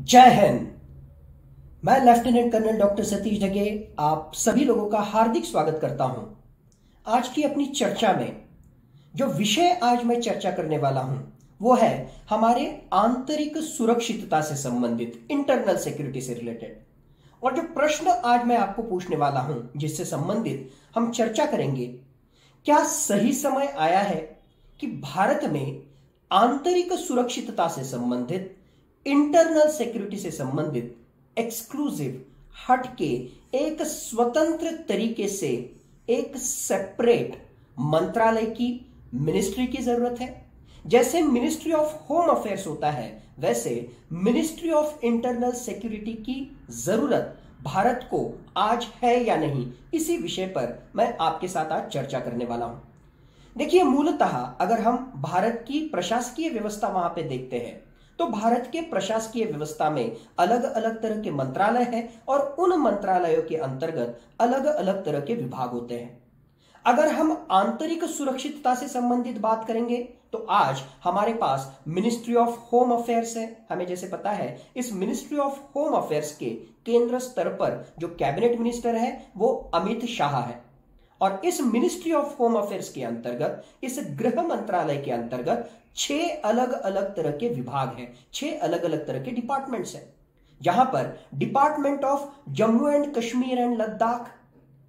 जय हिंद। मैं lieutenant colonel doctor Satish Dhage आप सभी लोगों का हार्दिक स्वागत करता हूं। आज की अपनी चर्चा में जो विषय आज मैं चर्चा करने वाला हूं वो है हमारे आंतरिक सुरक्षितता से संबंधित, इंटरनल सिक्योरिटी से रिलेटेड। और जो प्रश्न आज मैं आपको पूछने वाला हूं जिससे संबंधित हम चर्चा करेंगे, क्या सही समय आया है कि भारत में आंतरिक सुरक्षितता से संबंधित, इंटरनल सिक्योरिटी से संबंधित एक्सक्लूसिव, हटके, एक स्वतंत्र तरीके से एक सेपरेट मंत्रालय की, मिनिस्ट्री की जरूरत है। जैसे मिनिस्ट्री ऑफ होम अफेयर्स होता है, वैसे मिनिस्ट्री ऑफ इंटरनल सिक्योरिटी की जरूरत भारत को आज है या नहीं, इसी विषय पर मैं आपके साथ आज चर्चा करने वाला हूं। देखिए, मूलतः अगर हम भारत की प्रशासकीय व्यवस्था वहां पे देखते हैं तो भारत के प्रशासकीय व्यवस्था में अलग अलग तरह के मंत्रालय हैं और उन मंत्रालयों के अंतर्गत अलग अलग तरह के विभाग होते हैं। अगर हम आंतरिक सुरक्षितता से संबंधित बात करेंगे तो आज हमारे पास मिनिस्ट्री ऑफ होम अफेयर्स है। हमें जैसे पता है, इस मिनिस्ट्री ऑफ होम अफेयर्स के केंद्र स्तर पर जो कैबिनेट मिनिस्टर है वो अमित शाह है। और इस मिनिस्ट्री ऑफ होम अफेयर्स के अंतर्गत, इस गृह मंत्रालय के अंतर्गत 6 अलग अलग तरह के विभाग हैं, 6 अलग अलग तरह के डिपार्टमेंट्स हैं। जहां पर department of Jammu and Kashmir and Ladakh,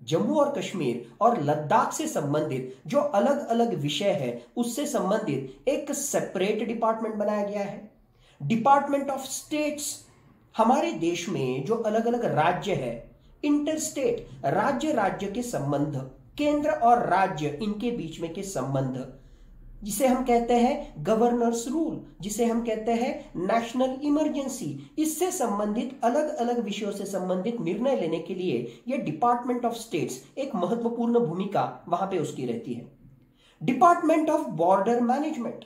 Jammu और कश्मीर और लद्दाख से संबंधित जो अलग अलग विषय है उससे संबंधित एक सेपरेट डिपार्टमेंट बनाया गया है। डिपार्टमेंट ऑफ स्टेट्स, हमारे देश में जो अलग अलग राज्य है, इंटरस्टेट, राज्य राज्य के संबंध, केंद्र और राज्य इनके बीच में के संबंध, जिसे हम कहते हैं गवर्नर्स रूल, जिसे हम कहते हैं नेशनल इमरजेंसी, इससे संबंधित अलग अलग विषयों से संबंधित निर्णय लेने के लिए यह डिपार्टमेंट ऑफ स्टेट्स एक महत्वपूर्ण भूमिका वहां पे उसकी रहती है। डिपार्टमेंट ऑफ बॉर्डर मैनेजमेंट,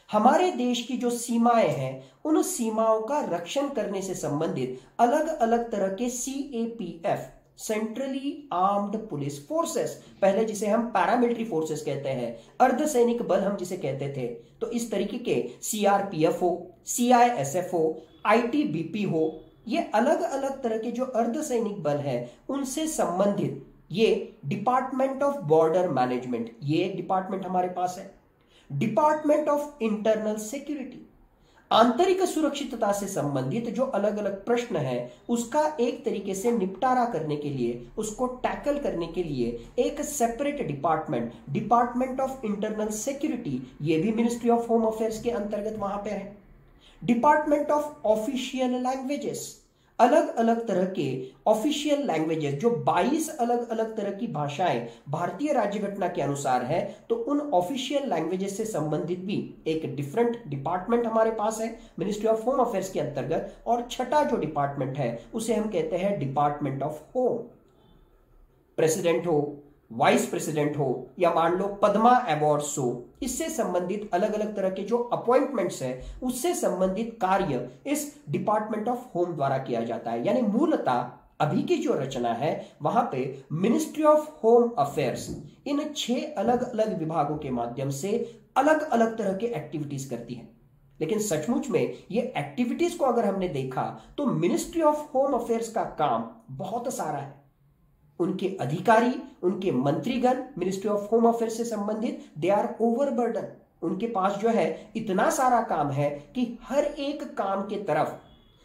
हमारे देश की जो सीमाएं हैं उन सीमाओं का रक्षण करने से संबंधित अलग अलग तरह के CAPF, centrally armed police forces, पहले जिसे हम पैरामिलिट्री फोर्सेस कहते हैं, अर्धसैनिक बल हम जिसे कहते थे, तो इस तरीके के सीआरपीएफ हो, सीआईएसएफ हो, आईटीबीपी हो, ये अलग अलग तरह के जो अर्धसैनिक बल हैं उनसे संबंधित ये डिपार्टमेंट ऑफ बॉर्डर मैनेजमेंट, ये एक डिपार्टमेंट हमारे पास है। डिपार्टमेंट ऑफ इंटरनल सिक्योरिटी, आंतरिक सुरक्षितता से संबंधित जो अलग अलग प्रश्न है उसका एक तरीके से निपटारा करने के लिए, उसको टैकल करने के लिए एक separate department, department of internal security, ये भी मिनिस्ट्री ऑफ होम अफेयर्स के अंतर्गत वहां पे है। डिपार्टमेंट ऑफ ऑफिशियल लैंग्वेजेस, अलग अलग तरह के ऑफिशियल लैंग्वेजेस, जो 22 अलग अलग तरह की भाषाएं भारतीय राज्य घटना के अनुसार है, तो उन ऑफिशियल लैंग्वेजेस से संबंधित भी एक डिफरेंट डिपार्टमेंट हमारे पास है मिनिस्ट्री ऑफ होम अफेयर्स के अंतर्गत। और छठा जो डिपार्टमेंट है उसे हम कहते हैं डिपार्टमेंट ऑफ होम। प्रेसिडेंट हो, वाइस प्रेसिडेंट हो, या मान लो पद्मा अवार्ड्स हो, इससे संबंधित अलग अलग तरह के जो अपॉइंटमेंट्स हैं उससे संबंधित कार्य इस डिपार्टमेंट ऑफ होम द्वारा किया जाता है। यानी मूलतः अभी की जो रचना है वहां पे ministry of home affairs in 6 अलग अलग विभागों के माध्यम से अलग अलग तरह के एक्टिविटीज करती है। लेकिन सचमुच में ये एक्टिविटीज को अगर हमने देखा तो मिनिस्ट्री ऑफ होम अफेयर्स का काम बहुत सारा है। उनके अधिकारी, उनके मंत्रीगण मिनिस्ट्री ऑफ होम अफेयर्स से संबंधित दे आर ओवरबर्डन। उनके पास जो है इतना सारा काम है कि हर एक काम के तरफ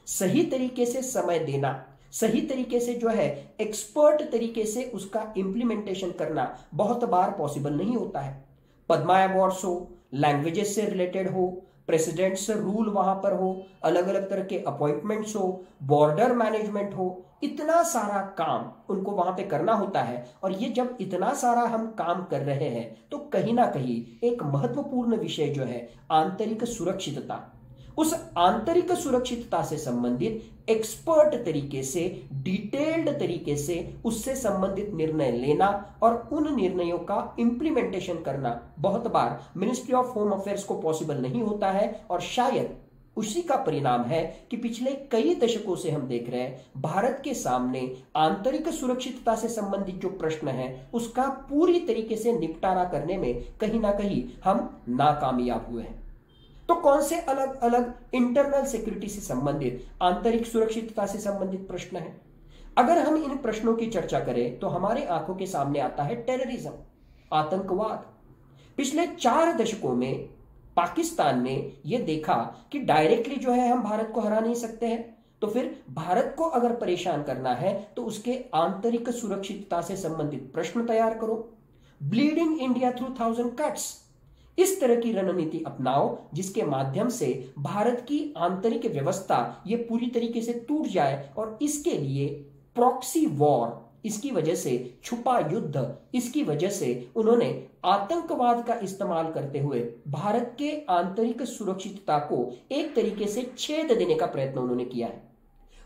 सही तरीके से समय देना, सही तरीके से जो है एक्सपर्ट तरीके से उसका इंप्लीमेंटेशन करना बहुत बार पॉसिबल नहीं होता है। पद्मा अवार्ड्स हो, लैंग्वेजेस से रिलेटेड हो, प्रेसिडेंट्स रूल वहां पर हो, अलग अलग तरह के अपॉइंटमेंट्स हो, बॉर्डर मैनेजमेंट हो, इतना सारा काम उनको वहां पे करना होता है। और ये जब इतना सारा हम काम कर रहे हैं तो कहीं ना कहीं एक महत्वपूर्ण विषय जो है आंतरिक सुरक्षितता, उस आंतरिक सुरक्षितता से संबंधित एक्सपर्ट तरीके से, डिटेल्ड तरीके से उससे संबंधित निर्णय लेना और उन निर्णयों का इंप्लीमेंटेशन करना बहुत बार मिनिस्ट्री ऑफ होम अफेयर्स को पॉसिबल नहीं होता है। और शायद उसी का परिणाम है कि पिछले कई दशकों से हम देख रहे हैं भारत के सामने आंतरिक सुरक्षितता से संबंधित जो प्रश्न है उसका पूरी तरीके से निपटारा करने में कहीं ना कहीं हम नाकामयाब हुए हैं। तो कौन से अलग अलग इंटरनल सिक्योरिटी से संबंधित, आंतरिक सुरक्षितता से संबंधित प्रश्न है। अगर हम इन प्रश्नों की चर्चा करें तो हमारे आंखों के सामने आता है टेररिज्म, आतंकवाद। पिछले 4 दशकों में पाकिस्तान ने यह देखा कि डायरेक्टली जो है हम भारत को हरा नहीं सकते हैं, तो फिर भारत को अगर परेशान करना है तो उसके आंतरिक सुरक्षितता से संबंधित प्रश्न तैयार करो। ब्लीडिंग इंडिया थ्रू 1000 कट्स, इस तरह की रणनीति अपनाओ जिसके माध्यम से भारत की आंतरिक व्यवस्था ये पूरी तरीके से टूट जाए, और इसके लिए प्रॉक्सी वॉर, इसकी वजह से छुपा युद्ध, इसकी वजह से उन्होंने आतंकवाद का इस्तेमाल करते हुए भारत के आंतरिक सुरक्षितता को एक तरीके से छेद देने का प्रयत्न उन्होंने किया है।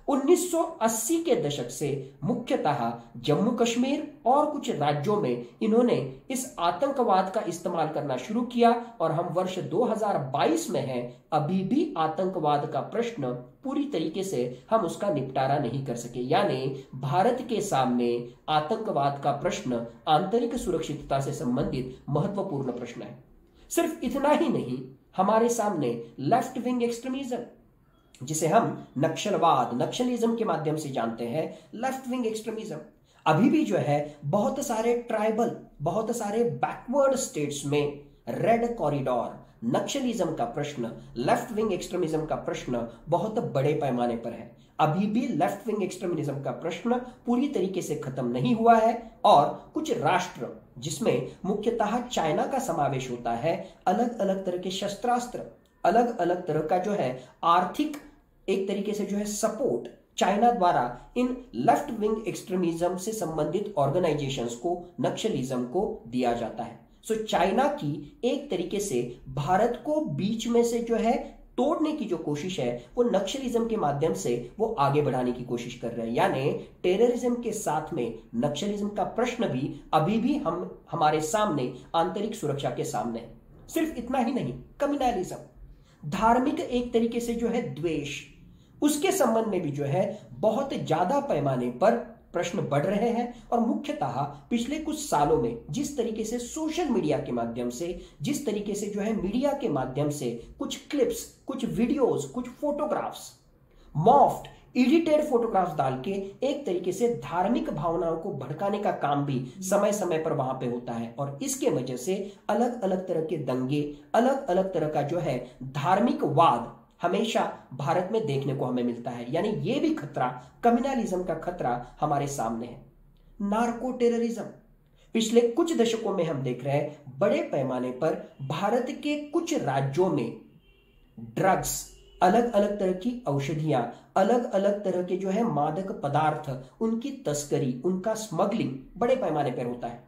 1980 के दशक से मुख्यतः जम्मू कश्मीर और कुछ राज्यों में इन्होंने इस आतंकवाद का इस्तेमाल करना शुरू किया, और हम वर्ष 2022 में हैं, अभी भी आतंकवाद का प्रश्न पूरी तरीके से हम उसका निपटारा नहीं कर सके। यानी भारत के सामने आतंकवाद का प्रश्न आंतरिक सुरक्षितता से संबंधित महत्वपूर्ण प्रश्न है। सिर्फ इतना ही नहीं, हमारे सामने लेफ्ट विंग एक्सट्रीमिज्म, जिसे हम नक्सलवाद, नक्सलिज्म के माध्यम से जानते हैं, लेफ्ट विंग एक्सट्रीमिज्म, अभी भी जो है बहुत सारे ट्राइबल, बहुत सारे बैकवर्ड स्टेट्स में रेड कॉरिडोर, नक्सलिज्म का प्रश्न, लेफ्ट विंग एक्सट्रीमिज्म का प्रश्न बहुत बड़े पैमाने पर है। अभी भी लेफ्ट विंग एक्सट्रीमिज्म का प्रश्न पूरी तरीके से खत्म नहीं हुआ है, और कुछ राष्ट्र जिसमें मुख्यतः चाइना का समावेश होता है, अलग अलग तरह के शस्त्रास्त्र, अलग अलग तरह का जो है आर्थिक एक तरीके से जो है सपोर्ट चाइना द्वारा इन लेफ्ट विंग एक्सट्रीमिज्म से संबंधित ऑर्गेनाइजेशंस को, नक्सलिज्म को दिया जाता है। सो चाइना की एक तरीके से भारत को बीच में से जो है तोड़ने की जो कोशिश है, वो नक्सलिज्म के माध्यम से वो आगे बढ़ाने की कोशिश कर रहे हैं। यानी टेररिज्म के साथ में नक्सलिज्म का प्रश्न भी अभी भी हमारे सामने, आंतरिक सुरक्षा के सामने है। सिर्फ इतना ही नहीं, कम्युनलिज्म, धार्मिक एक तरीके से जो है द्वेष, उसके संबंध में भी जो है बहुत ज्यादा पैमाने पर प्रश्न बढ़ रहे हैं। और मुख्यतः पिछले कुछ सालों में जिस तरीके से सोशल मीडिया के माध्यम से, जिस तरीके से जो है मीडिया के माध्यम से कुछ क्लिप्स, कुछ वीडियोस, कुछ फोटोग्राफ्स, मॉफ्ड एडिटेड फोटोग्राफ्स डाल के एक तरीके से धार्मिक भावनाओं को भड़काने का काम भी समय समय पर वहां पे होता है, और इसके वजह से अलग अलग तरह के दंगे, अलग अलग तरह का जो है धार्मिक वाद हमेशा भारत में देखने को हमें मिलता है। यानी ये भी खतरा, कम्युनलिज्म का खतरा हमारे सामने है। नार्को टेररिज्म, पिछले कुछ दशकों में हम देख रहे हैं बड़े पैमाने पर भारत के कुछ राज्यों में ड्रग्स, अलग अलग तरह की औषधियां, अलग अलग तरह के जो है मादक पदार्थ, उनकी तस्करी, उनका स्मगलिंग बड़े पैमाने पर होता है।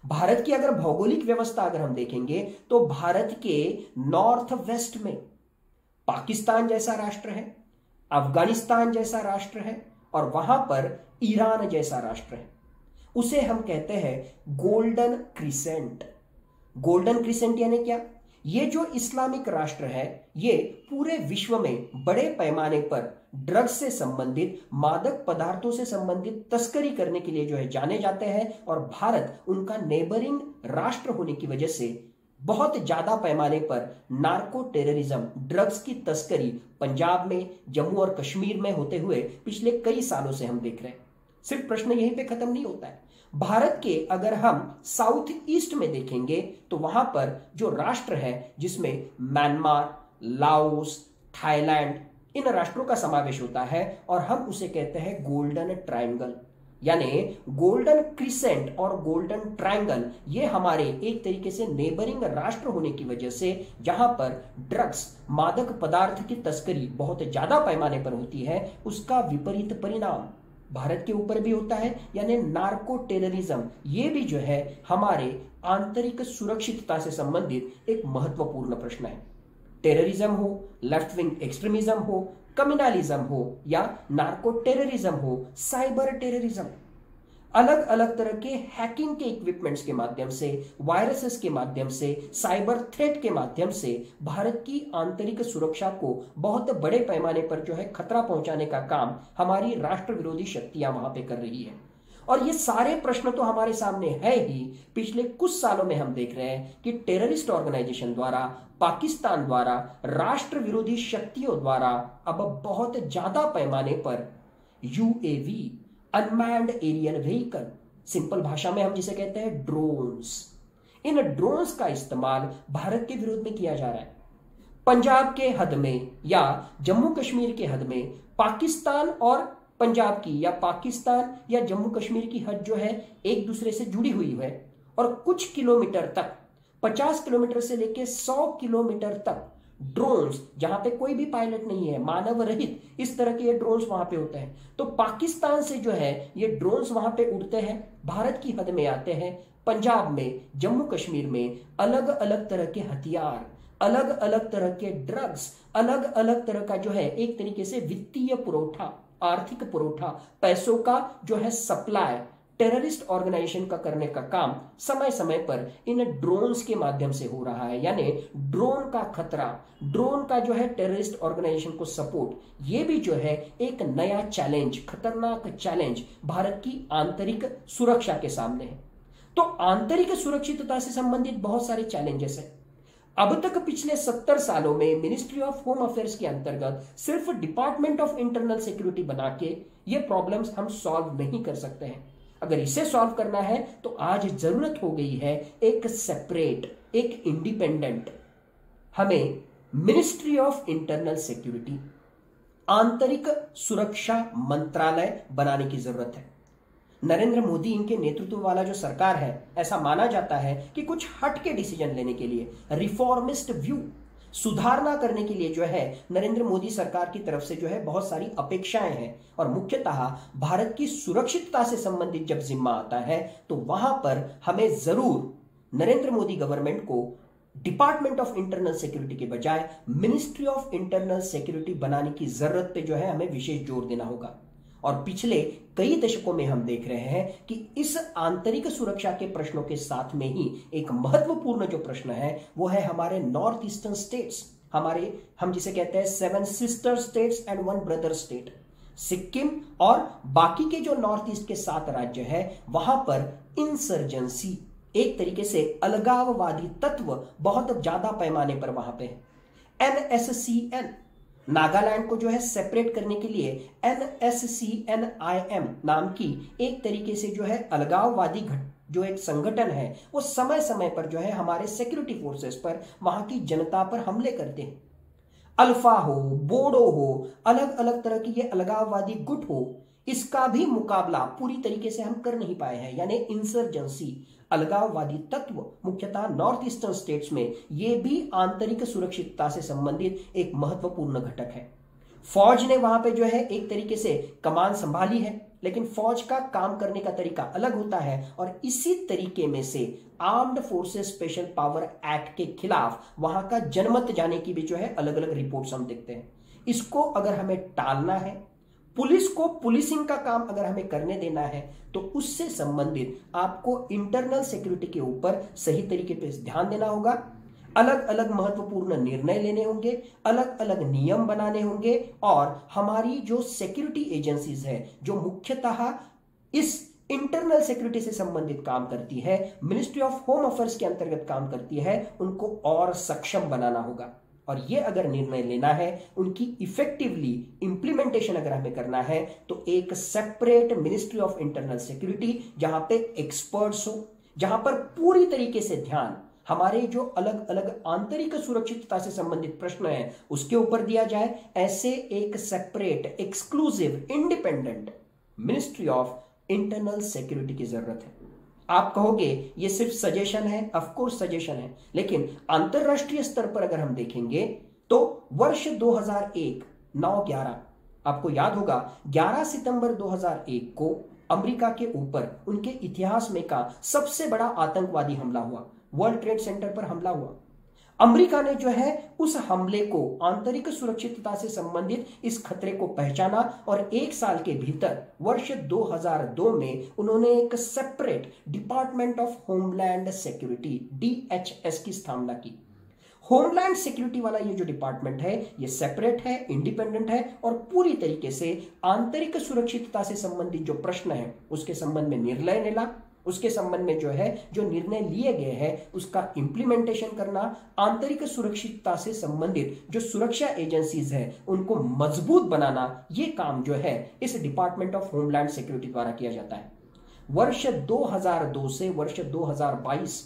भारत की अगर भौगोलिक व्यवस्था अगर हम देखेंगे तो भारत के नॉर्थ वेस्ट में पाकिस्तान जैसा राष्ट्र है, अफगानिस्तान जैसा राष्ट्र है, और वहां पर ईरान जैसा राष्ट्र है। उसे हम कहते हैं गोल्डन क्रिसेंट। गोल्डन क्रिसेंट यानी क्या? ये जो इस्लामिक राष्ट्र है, ये पूरे विश्व में बड़े पैमाने पर ड्रग्स से संबंधित, मादक पदार्थों से संबंधित तस्करी करने के लिए जो है जाने जाते हैं, और भारत उनका नेबरिंग राष्ट्र होने की वजह से बहुत ज्यादा पैमाने पर नार्को टेररिज्म, ड्रग्स की तस्करी पंजाब में, जम्मू और कश्मीर में होते हुए पिछले कई सालों से हम देख रहे हैं। सिर्फ प्रश्न यहीं पे खत्म नहीं होता है। भारत के अगर हम साउथ ईस्ट में देखेंगे तो वहां पर जो राष्ट्र है, जिसमें म्यांमार, लाओस, थाईलैंड, इन राष्ट्रों का समावेश होता है, और हम उसे कहते हैं गोल्डन ट्रायंगल। यानी गोल्डन क्रिसेंट और गोल्डन ट्रायंगल, ये हमारे एक तरीके से नेबरिंग राष्ट्र होने की वजह से, जहां पर ड्रग्स, मादक पदार्थ की तस्करी बहुत ज्यादा पैमाने पर होती है, उसका विपरीत परिणाम भारत के ऊपर भी होता है। यानी नार्को टेररिज्म, ये भी जो है हमारे आंतरिक सुरक्षितता से संबंधित एक महत्वपूर्ण प्रश्न है। टेररिज्म हो, लेफ्ट विंग एक्सट्रीमिज्म हो, कम्युनलिज्म हो, या नार्को टेररिज्म हो, साइबर टेररिज्म, अलग अलग तरह के हैकिंग के इक्विपमेंट्स के माध्यम से, वायरसेस के माध्यम से, साइबर थ्रेट के माध्यम से भारत की आंतरिक सुरक्षा को बहुत बड़े पैमाने पर जो है खतरा पहुंचाने का काम हमारी राष्ट्र विरोधी शक्तियां वहां पे कर रही है। और ये सारे प्रश्न तो हमारे सामने है ही। पिछले कुछ सालों में हम देख रहे हैं कि टेररिस्ट ऑर्गेनाइजेशन द्वारा, पाकिस्तान द्वारा, राष्ट्र विरोधी शक्तियों द्वारा अब बहुत ज्यादा पैमाने पर UAV, unmanned aerial vehicle, simple भाषा में हम जिसे कहते हैं ड्रोन्स, इन ड्रोन्स का इस्तेमाल भारत के विरोध में किया जा रहा है। पंजाब के हद में या जम्मू कश्मीर के हद में पाकिस्तान और पंजाब की या पाकिस्तान या जम्मू कश्मीर की हद जो है एक दूसरे से जुड़ी हुई है, और कुछ किलोमीटर तक, 50 किलोमीटर से लेकर 100 किलोमीटर तक ड्रोन्स, जहां पे कोई भी पायलट नहीं है, मानव रहित, इस तरह के ये ड्रोन्स वहां पे होते हैं। तो पाकिस्तान से जो है ये ड्रोन्स वहां पे उड़ते हैं, भारत की हद में आते हैं। पंजाब में, जम्मू कश्मीर में अलग अलग तरह के हथियार, अलग अलग तरह के ड्रग्स, अलग अलग तरह का जो है एक तरीके से वित्तीय पुरोठा, आर्थिक पुरोठा, पैसों का जो है सप्लाई टेररिस्ट ऑर्गेनाइजेशन का करने का काम समय समय पर इन ड्रोन्स के माध्यम से हो रहा है। यानी ड्रोन का खतरा, ड्रोन का जो है टेररिस्ट ऑर्गेनाइजेशन को सपोर्ट, ये भी जो है एक नया चैलेंज, खतरनाक चैलेंज भारत की आंतरिक सुरक्षा के सामने है। तो आंतरिक सुरक्षितता से संबंधित बहुत सारे चैलेंजेस हैं। अब तक पिछले 70 सालों में मिनिस्ट्री ऑफ होम अफेयर्स के अंतर्गत सिर्फ डिपार्टमेंट ऑफ इंटरनल सिक्योरिटी बना के ये प्रॉब्लम्स हम सॉल्व नहीं कर सकते हैं। अगर इसे सॉल्व करना है तो आज जरूरत हो गई है एक सेपरेट, एक इंडिपेंडेंट, हमें मिनिस्ट्री ऑफ इंटरनल सिक्योरिटी, आंतरिक सुरक्षा मंत्रालय बनाने की जरूरत है। नरेंद्र मोदी इनके नेतृत्व वाला जो सरकार है, ऐसा माना जाता है कि कुछ हट के डिसीजन लेने के लिए, रिफॉर्मिस्ट व्यू, सुधारना करने के लिए जो है नरेंद्र मोदी सरकार की तरफ से जो है बहुत सारी अपेक्षाएं हैं। और मुख्यतः भारत की सुरक्षितता से संबंधित जब जिम्मा आता है तो वहां पर हमें जरूर नरेंद्र मोदी गवर्नमेंट को डिपार्टमेंट ऑफ इंटरनल सिक्योरिटी के बजाय मिनिस्ट्री ऑफ इंटरनल सिक्योरिटी बनाने की जरूरत पे जो है हमें विशेष जोर देना होगा। और पिछले कई दशकों में हम देख रहे हैं कि इस आंतरिक सुरक्षा के प्रश्नों के साथ में ही एक महत्वपूर्ण जो प्रश्न है वो है हमारे नॉर्थ ईस्टर्न स्टेट्स, हमारे, हम जिसे कहते हैं 7 sister states and 1 brother state, Sikkim और बाकी के जो नॉर्थ ईस्ट के 7 राज्य है, वहां पर इंसर्जेंसी, एक तरीके से अलगाववादी तत्व बहुत ज्यादा पैमाने पर वहां पे है। NSCN, नागालैंड को जो है सेपरेट करने के लिए NSCNIM नाम की एक तरीके से जो है अलगाववादी जो एक संगठन है वो समय समय पर जो है हमारे सिक्योरिटी फोर्सेस पर, वहां की जनता पर हमले करते हैं। अल्फा हो, बोडो हो, अलग अलग तरह की ये अलगाववादी गुट हो, इसका भी मुकाबला पूरी तरीके से हम कर नहीं पाए हैं। यानी इंसर्जेंसी, अलगाववादी तत्व मुख्यतः नॉर्थ ईस्टर्न स्टेट्स में, ये भी आंतरिक सुरक्षितता से संबंधित एक महत्वपूर्ण घटक है। फौज ने वहां पे जो है एक तरीके से कमान संभाली है, लेकिन फौज का काम करने का तरीका अलग होता है। और इसी तरीके में से armed forces special power act के खिलाफ वहां का जनमत जाने की भी जो है अलग अलग रिपोर्ट्स हम देखते हैं। इसको अगर हमें टालना है, पुलिस को पुलिसिंग का काम अगर हमें करने देना है, तो उससे संबंधित आपको इंटरनल सिक्योरिटी के ऊपर सही तरीके पे ध्यान देना होगा। अलग अलग महत्वपूर्ण निर्णय लेने होंगे, अलग अलग नियम बनाने होंगे, और हमारी जो सिक्योरिटी एजेंसीज है जो मुख्यतः इस इंटरनल सिक्योरिटी से संबंधित काम करती है, मिनिस्ट्री ऑफ होम अफेयर्स के अंतर्गत काम करती है, उनको और सक्षम बनाना होगा। और ये अगर निर्णय लेना है, उनकी इफेक्टिवली इंप्लीमेंटेशन अगर हमें करना है, तो एक separate ministry of internal security, जहां पे एक्सपर्ट्स हो, जहां पर पूरी तरीके से ध्यान हमारे जो अलग अलग आंतरिक सुरक्षितता से संबंधित प्रश्न है उसके ऊपर दिया जाए, ऐसे एक separate, exclusive, independent ministry of internal security की जरूरत है। आप कहोगे ये सिर्फ सजेशन है, ऑफ कोर्स सजेशन है, लेकिन अंतरराष्ट्रीय स्तर पर अगर हम देखेंगे तो वर्ष 2001 9/11, आपको याद होगा 11 सितंबर 2001 को अमेरिका के ऊपर उनके इतिहास में का सबसे बड़ा आतंकवादी हमला हुआ, वर्ल्ड ट्रेड सेंटर पर हमला हुआ। अमेरिका ने जो है उस हमले को, आंतरिक सुरक्षितता से संबंधित इस खतरे को पहचाना और 1 साल के भीतर वर्ष 2002 में उन्होंने एक separate department of homeland security DHS की स्थापना की। होमलैंड सिक्योरिटी वाला ये जो डिपार्टमेंट है ये सेपरेट है, इंडिपेंडेंट है और पूरी तरीके से आंतरिक सुरक्षितता से संबंधित जो प्रश्न है उसके संबंध में निर्णय लेना, उसके संबंध में जो है जो निर्णय लिए गए हैं उसका इंप्लीमेंटेशन करना, आंतरिक सुरक्षितता से संबंधित जो सुरक्षा एजेंसीज है उनको मजबूत बनाना, ये काम जो है इस डिपार्टमेंट ऑफ होमलैंड सिक्योरिटी द्वारा किया जाता है। वर्ष 2002 से वर्ष 2022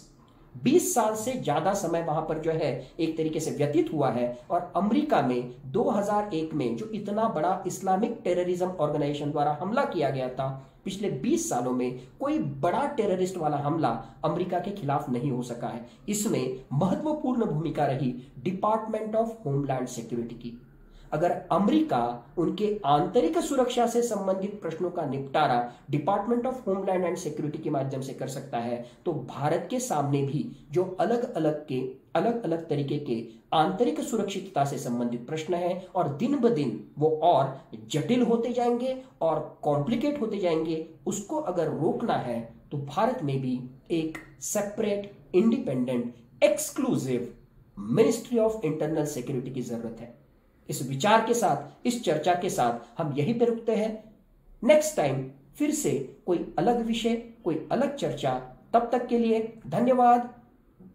20 साल से ज्यादा समय वहां पर जो है एक तरीके से व्यतीत हुआ है और अमेरिका में 2001 में जो इतना बड़ा इस्लामिक टेररिज्म ऑर्गेनाइजेशन द्वारा हमला किया गया था, पिछले 20 सालों में कोई बड़ा टेररिस्ट वाला हमला अमेरिका के खिलाफ नहीं हो सका है। इसमें महत्वपूर्ण भूमिका रही डिपार्टमेंट ऑफ होमलैंड सिक्योरिटी की। अगर अमेरिका उनके आंतरिक सुरक्षा से संबंधित प्रश्नों का निपटारा department of homeland and security के माध्यम से कर सकता है, तो भारत के सामने भी जो अलग अलग तरीके के आंतरिक सुरक्षितता से संबंधित प्रश्न हैं और दिन ब दिन वो और जटिल होते जाएंगे और कॉम्प्लिकेट होते जाएंगे, उसको अगर रोकना है तो भारत में भी एक separate, independent, exclusive ministry of internal security की जरूरत है। इस विचार के साथ, इस चर्चा के साथ हम यहीं पे रुकते हैं। नेक्स्ट टाइम फिर से कोई अलग विषय, कोई अलग चर्चा। तब तक के लिए धन्यवाद।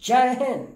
जय हिंद।